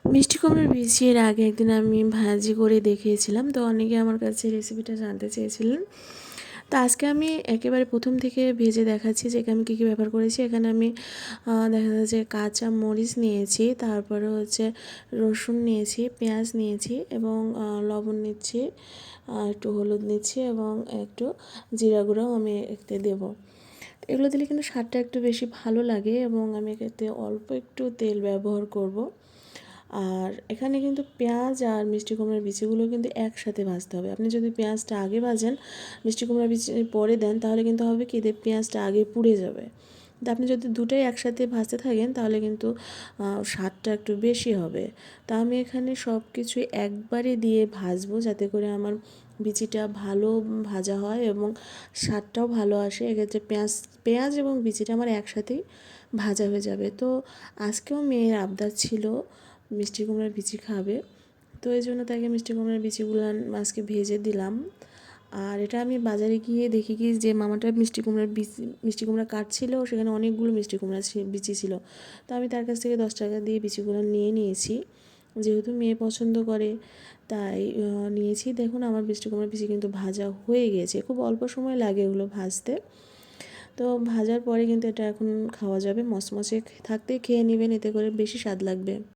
মিষ্টি কুমড়োর বিচি এর আগে একদিন আমি ভাজি করে দেখিয়েছিলাম, তো অনেকে আমার কাছে রেসিপিটা জানতে চেয়েছিলেন। তো আজকে আমি একেবারে প্রথম থেকে ভেজে দেখাচ্ছি যে আমি কী কী ব্যবহার করেছি। এখানে আমি দেখা যাচ্ছে কাঁচা মরিচ নিয়েছি, তারপরে হচ্ছে রসুন নিয়েছি, পেঁয়াজ নিয়েছি এবং লবণ নিচ্ছি, একটু হলুদ নিচ্ছি এবং একটু জিরা গুঁড়োও আমি এতে দেবো। এগুলো দিলে কিন্তু স্বাদটা একটু বেশি ভালো লাগে এবং আমি এতে অল্প একটু তেল ব্যবহার করব। আর এখানে কিন্তু পেঁয়াজ আর মিষ্টি কুমড়ার বিচিগুলো কিন্তু একসাথে ভাজতে হবে। আপনি যদি পেঁয়াজটা আগে ভাজেন, মিষ্টি কুমড়ার বিচি পরে দেন, তাহলে কিন্তু হবে কি যে পেঁয়াজটা আগে পুড়ে যাবে। তো আপনি যদি দুটোই একসাথে ভাজতে থাকেন তাহলে কিন্তু স্বাদটা একটু বেশি হবে। তা আমি এখানে সব কিছু একবারে দিয়ে ভাজবো, যাতে করে আমার বিচিটা ভালো ভাজা হয় এবং স্বাদটাও ভালো আসে। এক্ষেত্রে পেঁয়াজ এবং বিচিটা আমার একসাথেই ভাজা হয়ে যাবে। তো আজকেও মেয়ের আবদার ছিল মিষ্টি কুমড়ার বিচি খাবে, তো এই জন্য তাকে মিষ্টি কুমড়ার বিচিগুলো আজকে ভেজে দিলাম। আর এটা আমি বাজারে গিয়ে দেখি কি যে মামাটা মিষ্টি কুমড়া কাটছিল, সেখানে অনেকগুলো মিষ্টি কুমড়া বিচি ছিল। তো আমি তার কাছ থেকে 10 টাকা দিয়ে বিচিগুলো নিয়ে নিয়েছি, যেহেতু মেয়ে পছন্দ করে তাই নিয়েছি। দেখুন আমার মিষ্টি কুমড়ার বিচি কিন্তু ভাজা হয়ে গেছে, খুব অল্প সময় লাগে এগুলো ভাজতে। তো ভাজার পরে কিন্তু এটা এখন খাওয়া যাবে, মচমচে থাকতেই খেয়ে নেবেন, এতে করে বেশি স্বাদ লাগবে।